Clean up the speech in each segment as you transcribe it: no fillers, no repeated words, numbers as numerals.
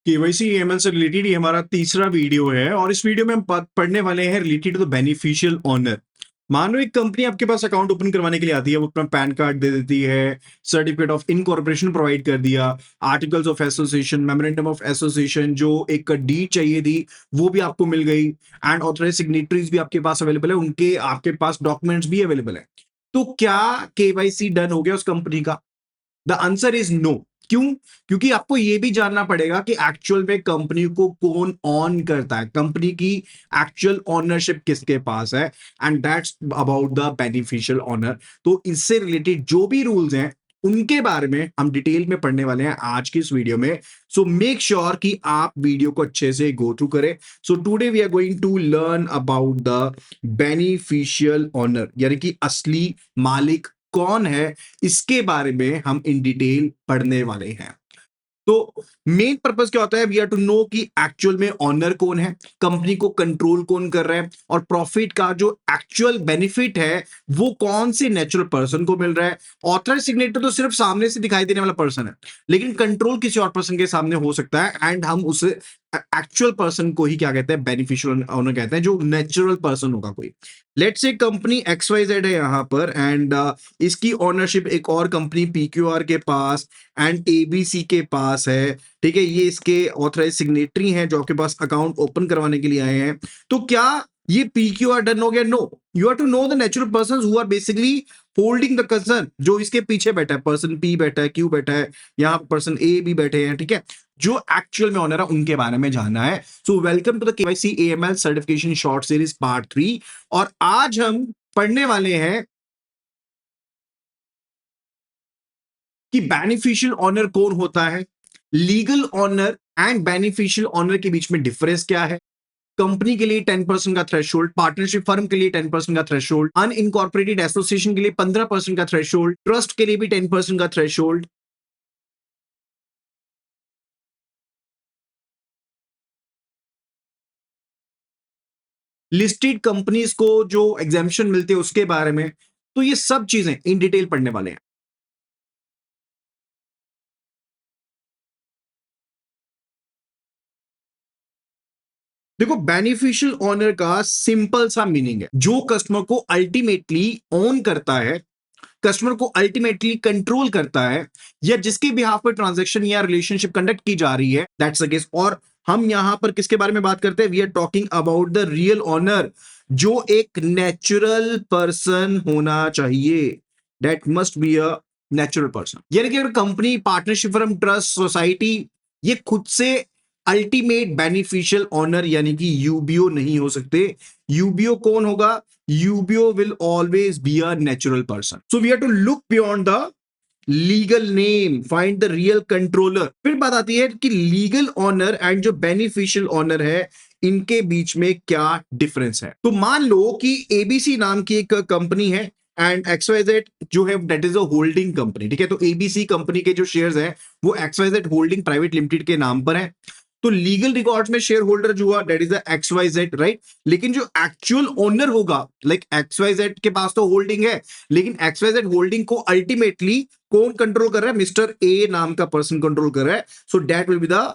KYC AML से related ये हमारा तीसरा वीडियो है और इस वीडियो में हम पढ़ने वाले हैं related to the beneficial owner. मान लो एक कंपनी आपके पास अकाउंट ओपन करवाने के लिए आती है, वो अपना पैन कार्ड दे देती है, सर्टिफिकेट ऑफ इनकॉर्पोरेशन प्रोवाइड कर दिया, articles of association, memorandum of association, जो एक डीड चाहिए थी वो भी आपको मिल गई, एंड ऑथराइज सिग्नेटरीज भी आपके पास अवेलेबल है, उनके आपके पास डॉक्यूमेंट्स भी अवेलेबल है। तो क्या केवाईसी डन हो गया उस कंपनी का? The answer is no. क्यों? क्योंकि आपको यह भी जानना पड़ेगा कि एक्चुअल में कंपनी को कौन ऑन करता है, कंपनी की एक्चुअल ओनरशिप किसके पास है, and that's about the beneficial owner. तो इससे रिलेटेड जो भी रूल्स हैं उनके बारे में हम डिटेल में पढ़ने वाले हैं आज की इस वीडियो में। सो मेक श्योर कि आप वीडियो को अच्छे से गो थ्रू करें। So today we are going to learn about the beneficial owner, यानी कि असली मालिक कौन है, इसके बारे में हम इन डिटेल पढ़ने वाले हैं। तो मेन पर्पस क्या होता है? वी आर टू नो कि एक्चुअल में ऑनर कौन है, कंपनी को कंट्रोल कौन कर रहा है, और प्रॉफिट का जो एक्चुअल बेनिफिट है वो कौन से नेचुरल पर्सन को मिल रहा है। ऑथराइज सिग्नेटर तो सिर्फ सामने से दिखाई देने वाला पर्सन है, लेकिन कंट्रोल किसी और पर्सन के सामने हो सकता है, एंड हम उस एक्चुअल पर्सन को ही क्या कहते हैं? बेनिफिशियल ओनर कहते हैं, जो नेचुरल पर्सन होगा कोई। लेट्स से कंपनी XYZ है यहां पर, एंड इसकी ओनरशिप एक और कंपनी PQR के पास एंड ABC के पास है। ठीक है, ये इसके ऑथराइज सिग्नेटरी हैं जो आपके पास अकाउंट ओपन करवाने के लिए आए हैं। तो क्या ये PQR डन हो गया? No, you are to know the natural person who are basically holding the concern. जो इसके पीछे बैठा है, पर्सन P बैठा है, Q बैठा है, यहाँ पर्सन A भी बैठे हैं। ठीक है, जो एक्चुअल में ऑनर है उनके बारे में जानना है। So welcome to the KYC AML certification short series part 3। और आज हम पढ़ने वाले हैं कि बेनिफिशियल ऑनर कौन होता है, legal owner and beneficial owner के बीच में डिफरेंस क्या है, कंपनी के लिए 10% का थ्रेशोल्ड, पार्टनरशिप फर्म के लिए 10% का थ्रेशोल्ड, अनइनकॉर्पोरेटेड एसोसिएशन के लिए 15% का थ्रेशोल्ड, ट्रस्ट के लिए भी 10% का थ्रेशोल्ड। लिस्टेड कंपनीज को जो एग्जामिशन मिलते हैं उसके बारे में। तो ये सब चीजें इन डिटेल पढ़ने वाले हैं। देखो, बेनिफिशियल ओनर का सिंपल सा मीनिंग है, जो कस्टमर को अल्टीमेटली ओन करता है, कस्टमर को अल्टीमेटली कंट्रोल करता है, या जिसके बिहाफ पर ट्रांजैक्शन या रिलेशनशिप कंडक्ट की जा रही है, दैट्स द केस। और हम यहां पर किसके बारे में बात करते हैं? We are talking about the real owner, जो एक नेचुरल पर्सन होना चाहिए। That must be a natural person. यानी कि अगर company, partnership firm, trust, society ये खुद से अल्टीमेट बेनिफिशियल ओनर यानी कि यूबीओ नहीं हो सकते। यूबीओ कौन होगा? UBO will always be a natural person. So we have to look beyond the legal name, find the real controller. फिर बात आती है कि लीगल ऑनर एंड जो बेनिफिशियल ऑनर है, इनके बीच में क्या डिफरेंस है। तो मान लो कि ABC नाम की एक कंपनी है एंड XYZ जो है that is a holding company. ठीक है, तो ABC कंपनी के जो शेयर्स हैं वो XYZ होल्डिंग प्राइवेट लिमिटेड के नाम पर है। तो लीगल रिकॉर्ड्स में शेयर होल्डर जो हुआ that is the XYZ, right. लेकिन जो एक्चुअल ओनर होगा, लाइक XYZ के पास तो होल्डिंग है, लेकिन XYZ होल्डिंग को अल्टीमेटली कौन कंट्रोल कर रहा है? मिस्टर A नाम का पर्सन कंट्रोल कर रहा है। So that will be the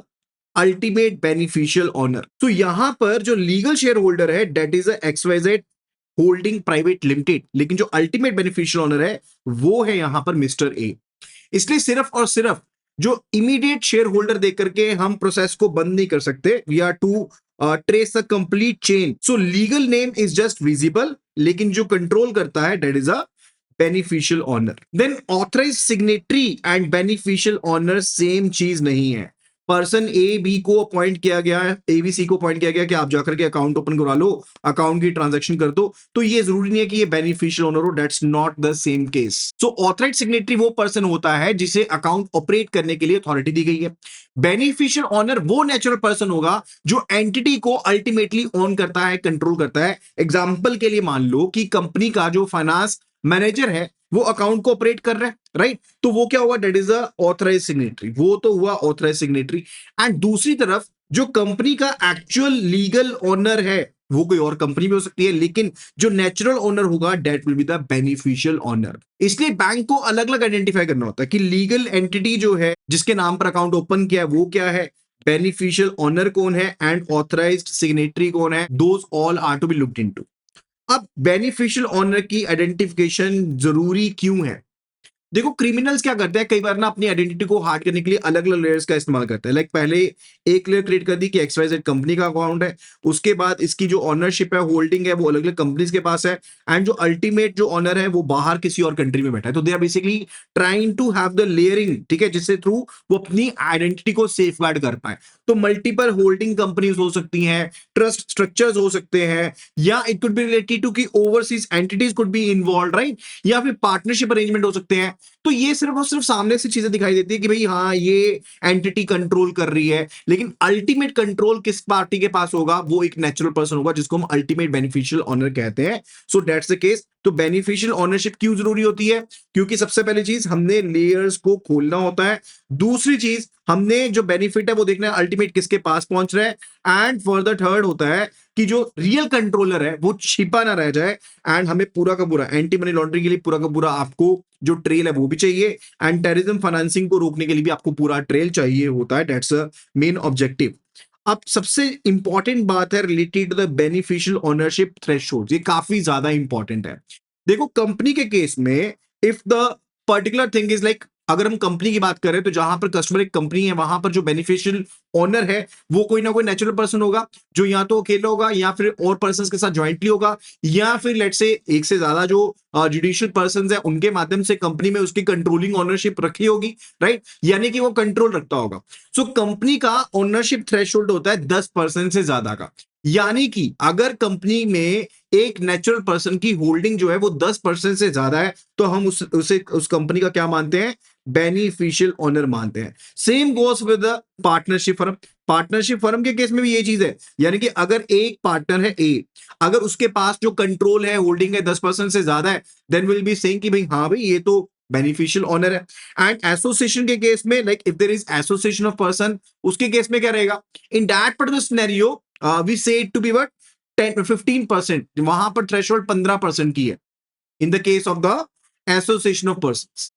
ultimate beneficial owner. तो यहां पर जो लीगल शेयर होल्डर है that is XYZ holding private limited, लेकिन जो अल्टीमेट बेनिफिशियल ओनर है वो है यहां पर मिस्टर A। इसलिए सिर्फ और सिर्फ जो इमीडिएट शेयर होल्डर देकर के हम प्रोसेस को बंद नहीं कर सकते। We are to trace the complete chain. So legal name is just visible, लेकिन जो कंट्रोल करता है that is a beneficial owner. Then authorise signatory and beneficial owner same चीज नहीं है। पर्सन A B को अपॉइंट किया गया है, ABC को अपॉइंट किया गया कि आप जाकर के अकाउंट ओपन करवा लो, अकाउंट की ट्रांजैक्शन कर दो, तो ये जरूरी नहीं है कि ये बेनिफिशियल ओनर हो। That's not the same case. So authorise signatory वो पर्सन होता है जिसे अकाउंट ऑपरेट करने के लिए अथॉरिटी दी गई है। बेनिफिशियल ऑनर वो नेचुरल पर्सन होगा जो एंटिटी को अल्टीमेटली ओन करता है, कंट्रोल करता है। एग्जाम्पल के लिए मान लो कि कंपनी का जो फाइनेंस मैनेजर है वो अकाउंट को ऑपरेट कर रहा है, राइट। तो वो क्या हुआ? That is a authorise signatory, वो तो हुआ ऑथराइज सिग्नेटरी। एंड दूसरी तरफ जो कंपनी का एक्चुअल लीगल ओनर है वो कोई और कंपनी भी हो सकती है, लेकिन जो नेचुरल ओनर होगा that will be the beneficial owner. इसलिए बैंक को अलग अलग आइडेंटिफाई करना होता है कि लीगल एंटिटी जो है जिसके नाम पर अकाउंट ओपन किया है वो क्या है, बेनिफिशियल ओनर कौन है एंड ऑथराइज्ड सिग्नेटरी कौन है, those all are to be looked into. अब बेनिफिशियल ओनर की आइडेंटिफिकेशन जरूरी क्यों है? देखो क्रिमिनल्स क्या करते हैं, कई बार ना अपनी आइडेंटिटी को हाइड करने के लिए अलग अलग लेयर्स का इस्तेमाल करते हैं। लाइक पहले एक लेयर क्रिएट कर दी कि XYZ कंपनी का अकाउंट है, उसके बाद इसकी जो ओनरशिप है, होल्डिंग है, वो अलग अलग कंपनीज के पास है, एंड जो अल्टीमेट जो ओनर है वो बाहर किसी और कंट्री में बैठा है। तो they are basically trying to have the layering, ठीक है, जिससे थ्रू वो अपनी आइडेंटिटी को सेफ गार्ड कर पाए। तो मल्टीपल होल्डिंग कंपनीज हो सकती हैं, ट्रस्ट स्ट्रक्चर्स हो सकते हैं, या it could be related to कि overseas entities could be involve, right, या फिर पार्टनरशिप अरेंजमेंट हो सकते हैं। तो ये सिर्फ और सिर्फ सामने से चीजें दिखाई देती है कि भाई हाँ ये एंटिटी कंट्रोल कर रही है, लेकिन अल्टीमेट कंट्रोल किस पार्टी के पास होगा, वो एक नेचुरल पर्सन होगा जिसको हम अल्टीमेट बेनिफिशियल ओनर कहते हैं। So that's the case. तो बेनिफिशियल ओनरशिप क्यों जरूरी होती है? क्योंकि सबसे पहली चीज हमने लेयर्स को खोलना होता है, दूसरी चीज हमने जो बेनिफिट है वो देखना है अल्टीमेट किसके पास पहुंच रहा है, एंड फर्दर थर्ड होता है कि जो रियल कंट्रोलर है वो छिपा ना रह जाए, एंड हमें पूरा का पूरा एंटी मनी लॉन्ड्रिंग के लिए पूरा का पूरा आपको जो ट्रेल है वो भी चाहिए, एंड टेररिज्म फाइनेंसिंग को रोकने के लिए भी आपको पूरा ट्रेल चाहिए होता है। That's a main objective. अब सबसे इंपॉर्टेंट बात है related to the beneficial ownership threshold, ये काफी ज्यादा इंपॉर्टेंट है। देखो कंपनी के केस में if the particular thing is like, अगर हम कंपनी की बात करें तो जहां पर कस्टमर एक कंपनी है वहां पर जो बेनिफिशियल ओनर है वो कोई ना कोई नेचुरल पर्सन होगा, जो या तो अकेला होगा या फिर और पर्सन के साथ ज्वाइंटली होगा, या फिर लेट से एक से ज्यादा जो जुडिशियल पर्सन है उनके माध्यम से कंपनी में उसकी कंट्रोलिंग ओनरशिप रखी होगी, राइट, यानी कि वो कंट्रोल रखता होगा। सो कंपनी का ओनरशिप थ्रेशोल्ड होता है 10% से ज्यादा का, यानी कि अगर कंपनी में एक नेचुरल पर्सन की होल्डिंग जो है वो 10% से ज्यादा है तो हम उस कंपनी का क्या मानते हैं? बेनिफिशियल ओनर मानते हैं। Same goes with partnership firm. Partnership firm के केस में भी ये चीज है, यानी कि अगर एक पार्टनर है ए, अगर उसके पास जो कंट्रोल है, होल्डिंग है 10% से ज्यादा है, देन विल बी सेइंग कि भाई हाँ भाई ये तो बेनिफिशियल ओनर है। एंड एसोसिएशन के केस में like if there is association of person, उसके केस में क्या रहेगा? In that particular scenario we say it to be what 10-15%, वहां पर थ्रेशोल्ड 15% की है in the case of the association of person.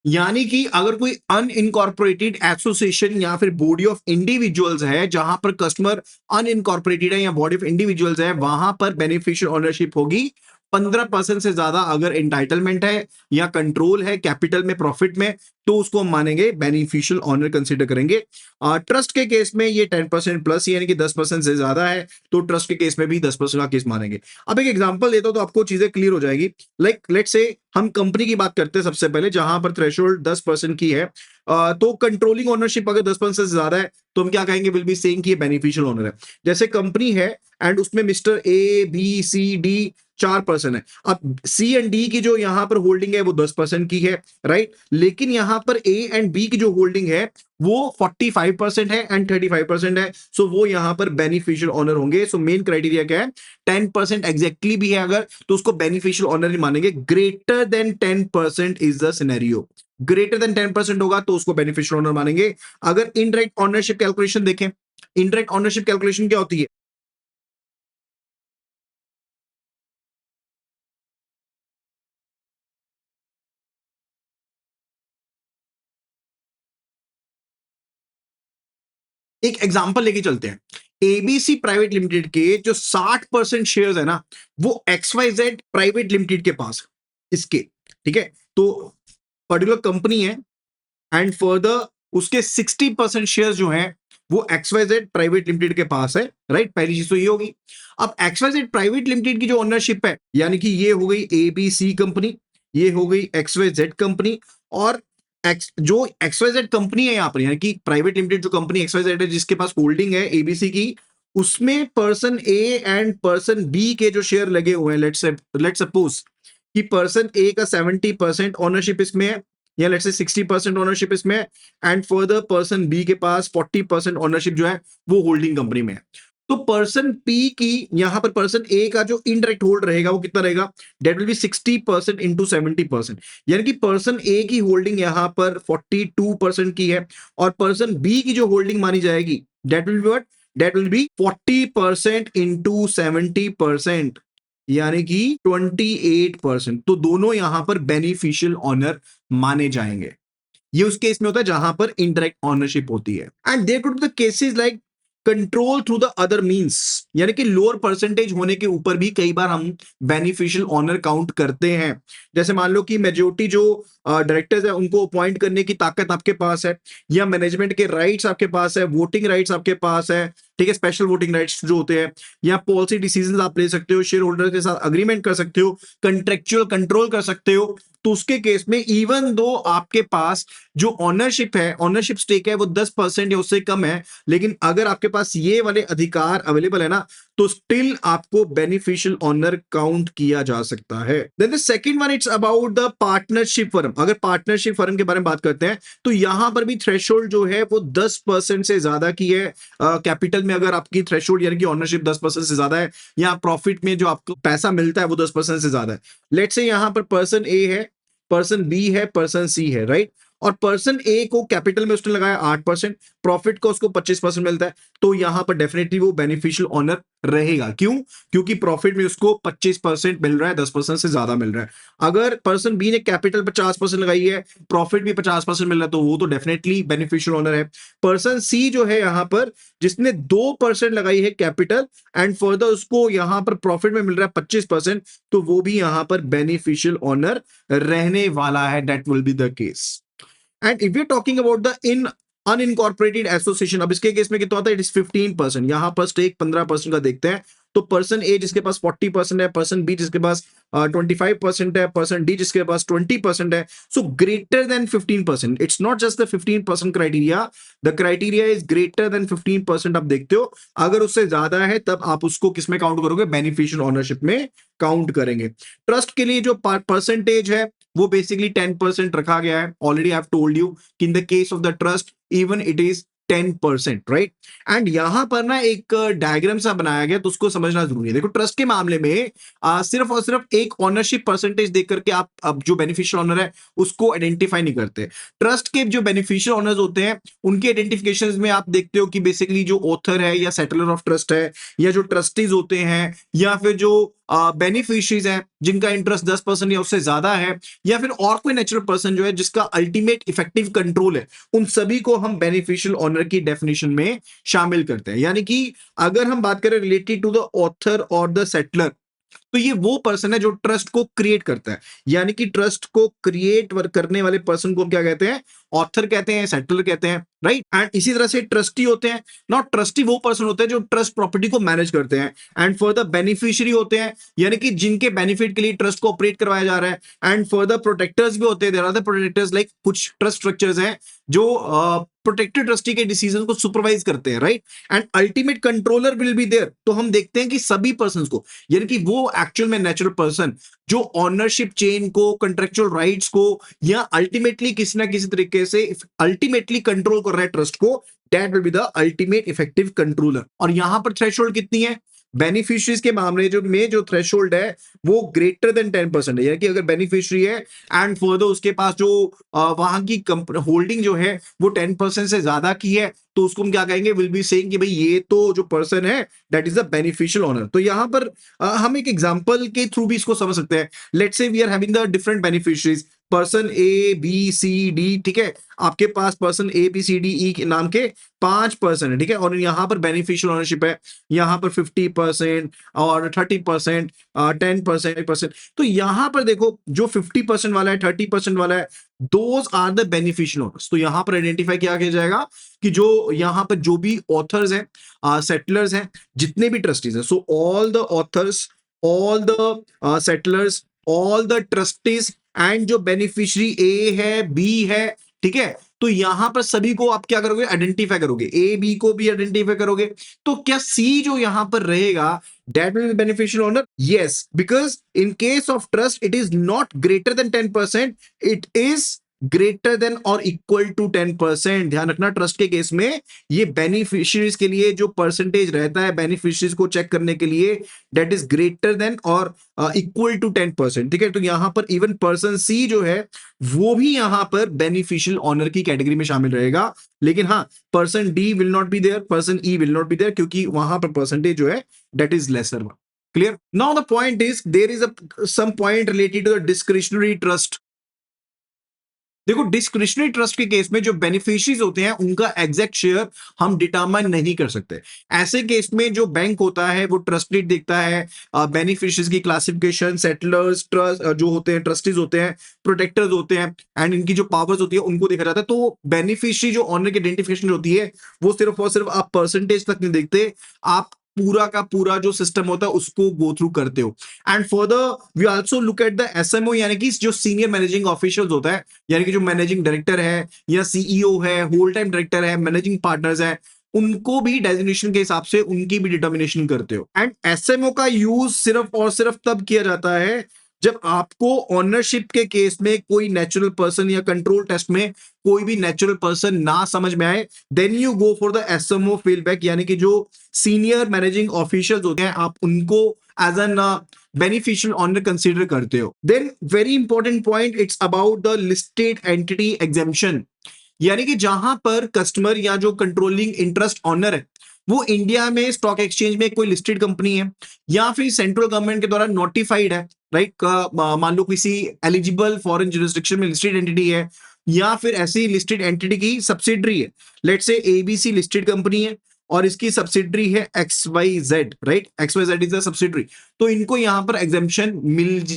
यानी कि अगर कोई अनइनकॉर्पोरेटेड एसोसिएशन या फिर बॉडी ऑफ इंडिविजुअल्स है जहां पर कस्टमर अनइनकॉर्पोरेटेड है या बॉडी ऑफ इंडिविजुअल्स है, वहां पर बेनिफिशियल ओनरशिप होगी 15% से ज्यादा। अगर एंटाइटलमेंट है या कंट्रोल है कैपिटल में, प्रॉफिट में, तो उसको हम मानेंगे बेनिफिशियल ओनर कंसीडर करेंगे। ट्रस्ट के केस में ये 10% प्लस यानी कि 10% से ज्यादा है, तो ट्रस्ट के केस में भी 10% का केस मानेंगे। अब एक एग्जांपल देता हूं तो आपको चीजें क्लियर हो जाएगी। लाइक लेट्स से हम कंपनी की बात करते हैं सबसे पहले, जहां पर थ्रेशोल्ड 10% की है, तो कंट्रोलिंग ओनरशिप अगर 10% से ज्यादा है तो हम क्या कहेंगे? विल बी सेइंग कि ये बेनिफिशियल ओनर है। जैसे कंपनी है एंड उसमें mister A B C D 4% है। अब सी एंड डी की जो यहां पर होल्डिंग है वो 10% की है, राइट, लेकिन यहां पर ए एंड बी की जो होल्डिंग है वो 45% है एंड 35% है। सो वो यहां पर बेनिफिशियल ओनर होंगे। सो मेन क्राइटेरिया क्या है? 10% एग्जैक्टली भी है अगर, तो उसको बेनिफिशियल ओनर ही मानेंगे। Greater than 10% is the scenario. Greater than 10% होगा तो उसको बेनिफिशियल ओनर मानेंगे। अगर इनडायरेक्ट ओनरशिप कैलकुलेशन देखें, इनडायरेक्ट ओनरशिप कैलकुलेशन क्या होती है? एक एग्जांपल लेके चलते हैं। एबीसी प्राइवेट लिमिटेड के जो 60% शेयर्स है ना, वो XYZ प्राइवेट लिमिटेड के पास है, इसके, ठीक है। तो पर्टिकुलर कंपनी है एंड फर्दर उसके 60% शेयर जो हैं वो XYZ प्राइवेट लिमिटेड के पास है, राइट। पहली चीज तो ये होगी। अब XYZ प्राइवेट लिमिटेड की जो ओनरशिप है, यानी कि ये हो गई एबीसी कंपनी, ये हो गई XYZ कंपनी, और जो XYZ कंपनी है यहाँ पर, यानी कि प्राइवेट लिमिटेड जो कंपनी XYZ है जिसके पास होल्डिंग है एबीसी की, उसमें person A and person B के जो शेयर लगे हुए हैं, लेट्स सपोज कि पर्सन ए का 70% ओनरशिप इसमें है, या लेट्स से 60% ओनरशिप इसमें, एंड फर्दर पर्सन बी के पास 40% ओनरशिप जो है वो होल्डिंग कंपनी में है। तो पर्सन पी की यहां पर पर्सन ए का जो इनडायरेक्ट होल्ड रहेगा वो कितना रहेगा? डेट विल बी 60% इंटू 70%, यानी कि पर्सन ए की होल्डिंग यहां पर 42% की है, और पर्सन बी की जो होल्डिंग मानी जाएगी that will be what? That will be 40% into 70%, यानी कि 28%। तो दोनों यहां पर बेनिफिशियल ऑनर माने जाएंगे। ये उस केस में होता है जहां पर इनडायरेक्ट ऑनरशिप होती है। And there could be the cases like control through the other means, यानी कि लोअर परसेंटेज होने के ऊपर भी कई बार हम बेनिफिशियल ऑनर काउंट करते हैं। जैसे मान लो कि मेजोरिटी जो डायरेक्टर्स है उनको अपॉइंट करने की ताकत आपके पास है, या मैनेजमेंट के राइट्स आपके पास है, वोटिंग राइट्स आपके पास है, ठीक है, स्पेशल वोटिंग राइट्स जो होते हैं, या पॉलिसी डिसीजंस आप ले सकते हो, शेयर होल्डर के साथ अग्रीमेंट कर सकते हो, कंट्रेक्चुअल कंट्रोल कर सकते हो। तो उसके केस में इवन दो आपके पास जो ऑनरशिप है, ऑनरशिप स्टेक है वो 10% या उससे कम है, लेकिन अगर आपके पास ये वाले अधिकार अवेलेबल है ना, तो स्टिल आपको बेनिफिशियल ऑनर काउंट किया जा सकता है। Then the second one it's about the partnership firm. अगर पार्टनरशिप फर्म के बारे में बात करते हैं तो यहां पर भी थ्रेशोल्ड जो है वो 10% से ज्यादा की है। कैपिटल में अगर आपकी थ्रेशोल्ड यानी कि ऑनरशिप 10% से ज्यादा है, या प्रॉफिट में जो आपको पैसा मिलता है वो 10% से ज्यादा है। लेट्स से यहां पर पर्सन ए है, पर्सन बी है, पर्सन सी है, राइट। और पर्सन ए को कैपिटल में उसने लगाया 8%, प्रॉफिट को उसको 25% मिलता है, तो यहां पर डेफिनेटली वो बेनिफिशियल ऑनर रहेगा। क्यों? क्योंकि प्रॉफिट में उसको 25% मिल रहा है, 10% से ज्यादा मिल रहा है। अगर पर्सन बी ने कैपिटल 50% लगाई है, प्रॉफिट भी 50% मिल रहा है, तो वो तो डेफिनेटली बेनिफिशियल ऑनर है। पर्सन सी जो है यहां पर, जिसने 2% लगाई है कैपिटल एंड फर्दर उसको यहां पर प्रॉफिट में मिल रहा है 25%, तो वो भी यहां पर बेनिफिशियल ऑनर रहने वाला है। That will be the case. And if you talking about the in unincorporated association, अब इसके केस में कितना होता है? It is 15%। यहां पर स्टेक 15% का देखते हैं, तो पर्सन ए जिसके पास 40% है, पर्सन बी जिसके पास 25% है, पर्सन डी जिसके पास 20% है, so greater than 15%। It's not just the 15% criteria, the criteria is greater than 15%। आप देखते हो अगर उससे ज्यादा है तब आप उसको किस में काउंट करोगे? बेनिफिशियल ओनरशिप में काउंट करेंगे। ट्रस्ट के लिए जो परसेंटेज है वो बेसिकली 10% रखा गया है। Already I have told you कि in the case of the trust even it is 10%, right. And यहां पर ना एक डायग्राम सा बनाया गया, तो उसको समझना जरूरी है। देखो ट्रस्ट के मामले में सिर्फ और सिर्फ एक ऑनरशिप परसेंटेज देख करके आप अब जो बेनिफिशियल ऑनर है उसको आइडेंटिफाई नहीं करते। ट्रस्ट के जो बेनिफिशियल ऑनर्स होते हैं उनके आइडेंटिफिकेशन में आप देखते हो कि बेसिकली जो ऑथर है या सेटलर ऑफ ट्रस्ट है, या जो ट्रस्टीज होते हैं, या फिर जो बेनिफिशियरीज हैं जिनका इंटरेस्ट 10% या उससे ज्यादा है, या फिर और कोई नेचुरल पर्सन जो है जिसका अल्टीमेट इफेक्टिव कंट्रोल है, उन सभी को हम बेनिफिशियल ऑनर की डेफिनेशन में शामिल करते हैं। यानी कि अगर हम बात करें रिलेटेड टू द ऑथर और द सेटलर, तो ये वो पर्सन है जो ट्रस्ट को क्रिएट करता है। यानी कि ट्रस्ट को क्रिएट करने वाले पर्सन को क्या कहते हैं? ऑथर कहते हैं, सेटलर कहते हैं, राइट। एंड इसी तरह से ट्रस्टी होते हैं। नॉट ट्रस्टी वो पर्सन होते हैं जो ट्रस्ट प्रॉपर्टी को मैनेज करते हैं। एंड फर्दर बेनिफिशियरी होते हैं, यानी कि जिनके बेनिफिट के लिए ट्रस्ट को ऑपरेट करवाया जा रहा है। एंड फर्दर प्रोटेक्टर्स भी होते हैं। There are the protectors, like कुछ ट्रस्ट स्ट्रक्चर्स हैं जो प्रोटेक्टेड ट्रस्टी के डिसीजन को सुपरवाइज करते हैं, right. And ultimate controller will be there. तो हम देखते हैं कि सभी पर्सन को, यानी कि वो एक्चुअल में नेचुरल पर्सन जो ऑनरशिप चेन को, कंट्रेक्चुअल राइट्स को, या अल्टीमेटली किसी ना किसी तरीके से अल्टीमेटली कंट्रोल कर रहा है ट्रस्ट को, that will be the ultimate effective controller. और यहां पर थ्रेशोल्ड कितनी है? बेनिफिशियरीज के मामले जो थ्रेशोल्ड है वो ग्रेटर देन 10% है। यानी कि अगर बेनिफिशियरी है एंड फर्दर उसके पास जो वहां की होल्डिंग जो है वो 10% से ज्यादा की है, तो उसको हम क्या कहेंगे? विल बी सेइंग कि भाई ये तो जो पर्सन है that is the beneficial owner. तो यहां पर हम एक एग्जांपल के थ्रू भी इसको समझ सकते हैं। Let's say we are having the different beneficiaries, person A B C D, ठीक है। आपके पास person A B C D E के नाम के 5% है, ठीक है। और यहां पर बेनिफिशियल ओनरशिप है, यहां पर 50% और 30%, 10%। तो यहां पर देखो जो 50% वाला है, 30% वाला है, those are the beneficial owners. तो यहां पर आइडेंटिफाई किया जाएगा कि जो यहां पर जो भी ऑथर्स हैं, सेटलर्स हैं, जितने भी ट्रस्टीज हैं, so all the author's, all the settlers, all the trustees, and जो बेनिफिशियरी ए है, बी है, ठीक है। तो यहां पर सभी को आप क्या करोगे? आइडेंटिफाई करोगे। ए बी को भी आइडेंटिफाई करोगे। तो क्या सी जो यहां पर रहेगा that will be beneficial owner? Yes, because in case of trust it is not greater than 10%, it is greater than और इक्वल टू 10%। ध्यान रखना, ट्रस्ट के केस में ये बेनिफिशियरीज के लिए जो परसेंटेज रहता है बेनिफिशियरीज को चेक करने के लिए, दैट इज ग्रेटर देन और इक्वल टू 10%, ठीक है। तो यहां पर इवन पर्सन सी जो है वो भी यहां पर बेनिफिशियल ऑनर की कैटेगरी में शामिल रहेगा। लेकिन हाँ, person D will not be there, person E will not be there, क्योंकि वहां पर परसेंटेज जो है that is lesser one. Clear? Now the point is there is some point related to the discretionary trust. देखो, discretionary trust के case में जो beneficiaries होते हैं उनका एग्जैक्ट शेयर हम डिटरमाइन नहीं कर सकते। ऐसे केस में जो बैंक होता है वो ट्रस्ट डीड देखता है, बेनिफिशियरीज की क्लासिफिकेशन, सेटलर्स, ट्रस्ट जो होते हैं, ट्रस्टीज होते हैं, प्रोटेक्टर्स होते हैं, एंड इनकी जो पावर्स होती है उनको देखा जाता है। तो बेनिफिशियरी जो ऑनर की आइडेंटिफिकेशन होती है वो सिर्फ और सिर्फ आप परसेंटेज तक नहीं देखते, आप पूरा का पूरा जो सिस्टम होता है उसको गो थ्रू करते हो। And further we also look at the SMO, यानी कि जो सीनियर मैनेजिंग ऑफिशियल्स होता है, यानी कि जो मैनेजिंग डायरेक्टर है या सीईओ है, होल टाइम डायरेक्टर है, मैनेजिंग पार्टनर्स है, उनको भी डेजिग्नेशन के हिसाब से उनकी भी डिटर्मिनेशन करते हो। एंड एसएमओ का यूज सिर्फ और सिर्फ तब किया जाता है जब आपको ओनरशिप के केस में कोई नेचुरल पर्सन या कंट्रोल टेस्ट में कोई भी नेचुरल पर्सन ना समझ में आए, then you go for the SMO feedback, यानी कि जो सीनियर मैनेजिंग ऑफिशियल्स होते हैं आप उनको as an beneficial owner consider करते हो। Then very important point, it's about the listed entity exemption, यानी कि जहां पर कस्टमर या जो कंट्रोलिंग इंटरेस्ट ऑनर है वो इंडिया में स्टॉक एक्सचेंज में कोई लिस्टेड कंपनी है या फिर सेंट्रल गवर्नमेंट के द्वारा नोटिफाइड है, राइट, मान लो किसी एलिजिबल फॉरेन जुरिस्डिक्शन में लिस्टेड एंटिटी है या फिर ऐसी लिस्टेड एंटिटी की सब्सिडरी है, let say ABC listed company है और इसकी सब्सिडरी है X Y Z, right, X Y Z is the subsidiary. तो इनको यहां पर एग्जेम्पशन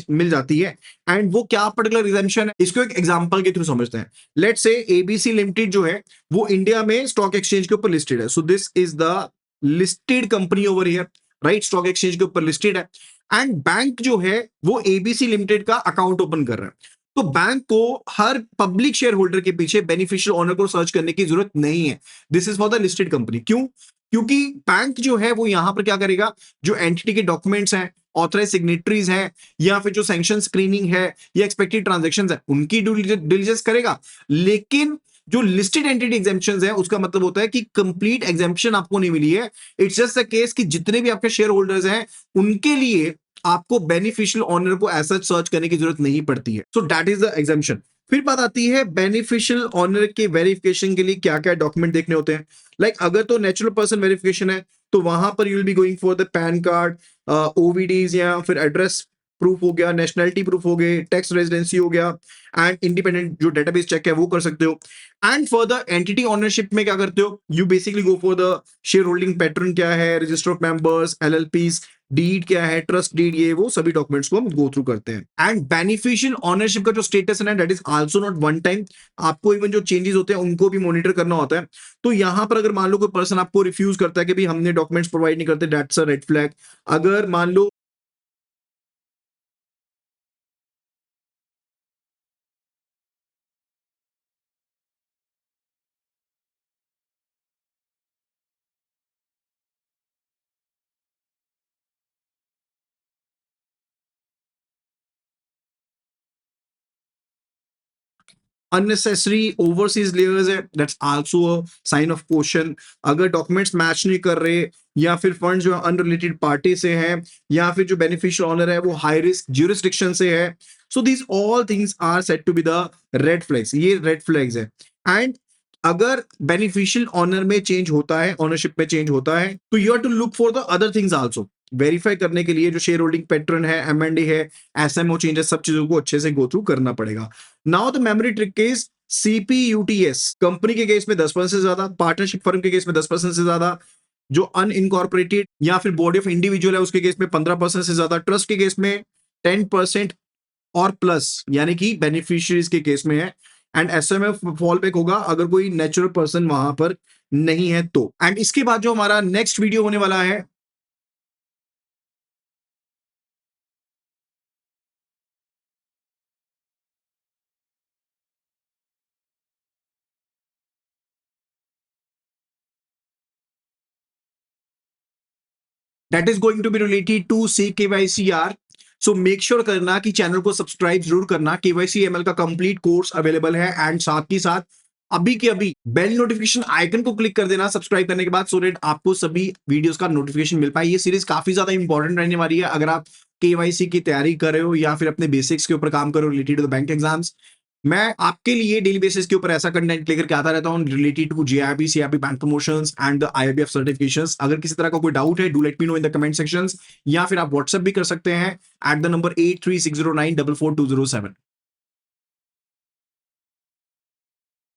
मिल जाती है। एंड वो क्या पर्टिकुलर एग्जेम्पशन है, इसको एक एग्जांपल के थ्रू समझते हैं। लेट से एबीसी लिमिटेड जो है वो इंडिया में स्टॉक एक्सचेंज के ऊपर लिस्टेड है, so this is the listed company over here, right, stock exchange के ऊपर लिस्टेड है। एंड बैंक जो है वो एबीसी लिमिटेड का अकाउंट ओपन कर रहा है। तो बैंक को हर पब्लिक शेयर होल्डर के पीछे बेनिफिशियल ओनर को सर्च करने की जरूरत नहीं है। This is for the listed company. क्यों? क्योंकि बैंक जो है वो यहां पर क्या करेगा, जो एंटिटी के डॉक्यूमेंट्स हैं, ऑथराइज सिग्नेटरीज हैं या फिर जो सैंक्शन स्क्रीनिंग है या एक्सपेक्टेड ट्रांजैक्शंस है उनकी ड्यू डिलिजेंस करेगा। लेकिन जो लिस्टेड एंटिटी एग्जेम्पशन है उसका मतलब होता है कि कंप्लीट एग्जेम्पशन आपको नहीं मिली है। इट्स जस्ट अ केस कि जितने भी आपके शेयर होल्डर्स हैं उनके लिए आपको बेनिफिशियल ऑनर को ऐसा सर्च करने की जरूरत नहीं पड़ती है। So that is the exemption. फिर बात आती है बेनिफिशियल ऑनर के वेरिफिकेशन के लिए क्या क्या डॉक्यूमेंट देखने होते हैं। लाइक अगर तो नेचुरल पर्सन वेरिफिकेशन है तो वहां पर you will be going for the PAN card, OVDs या फिर एड्रेस प्रूफ हो गया, नेशनलिटी प्रूफ हो गए, टैक्स रेजिडेंसी हो गया, एंड इंडिपेंडेंट जो डेटाबेस चेक है वो कर सकते हो। And for the entity ownership में क्या करते हो, you basically go for the shareholding pattern क्या है, register of members, LLPs, deed क्या है, ट्रस्ट डीड, ये वो सभी डॉक्यूमेंट्स को हम गो थ्रू करते हैं। एंड बेनिफिशियल ओनरशिप का जो स्टेटस है that is also not one time, आपको इवन जो चेंजेस होते हैं उनको भी मॉनिटर करना होता है। तो यहां पर अगर मान लो कोई पर्सन आपको रिफ्यूज करता है कि भाई हमने डॉक्यूमेंट्स प्रोवाइड नहीं करते, दैट्स अ रेड फ्लैग। अगर मान लो अननेसेसरी ओवरसीज लेयर्स है, that's also a sign of question. अगर डॉक्यूमेंट्स मैच नहीं कर रहे या फिर फंड जो है अनरिलेटेड पार्टी से है या फिर जो बेनिफिशियल ऑनर है वो हाई रिस्क ज्यूरिसडिक्शन से है, so these all things are set to be the red flags, ये रेड फ्लैग्स है। एंड अगर बेनिफिशियल ऑनर में चेंज होता है, ऑनरशिप में चेंज होता है, तो you have to look for the other things also. Verify करने के लिए जो शेयर होल्डिंग पैटर्न है, एमएनडी है, एसएमओ चेंजेस, सब चीजों को अच्छे से गो थ्रू करना पड़ेगा। Now the memory trick case, सीपीयूटीएस company के केस में 10% से ज्यादा, पार्टनरशिप फर्म के केस में 10% से ज्यादा, जो अनइनकॉर्पोरेटेड या फिर बॉडी ऑफ इंडिविजुअल है उसके केस में 15% से ज्यादा, ट्रस्ट के केस में 10% और प्लस, यानी कि बेनिफिशियरीज के केस में है। एंड एसएमएफ फॉल बैक होगा अगर कोई नेचुरल पर्सन वहां पर नहीं है तो। एंड इसके बाद जो हमारा नेक्स्ट वीडियो होने वाला है that is going to be related to CKYCR. So make sure करना कि चैनल को सब्सक्राइब जरूर करना। केवाईसी एमएल का कंप्लीट कोर्स अवेलेबल है एंड साथ ही साथ अभी के अभी बेल नोटिफिकेशन आइकन को क्लिक कर देना सब्सक्राइब करने के बाद, सो दैट आपको सभी वीडियोस का नोटिफिकेशन मिल पाए। ये सीरीज काफी ज्यादा इंपॉर्टेंट रहने वाली है अगर आप केवाईसी की तैयारी कर रहे हो या फिर अपने बेसिक्स के ऊपर काम कर रहे हो related to the bank exams. मैं आपके लिए डेली बेसिस के ऊपर ऐसा कंटेंट लेकर के आता रहता हूँ related to JAIIB, CAIIB, bank promotions and the IIBF certifications. अगर किसी तरह का कोई डाउट है, do let me know in the comment sections, या फिर आप व्हाट्सएप भी कर सकते हैं एट द नंबर 8360944207।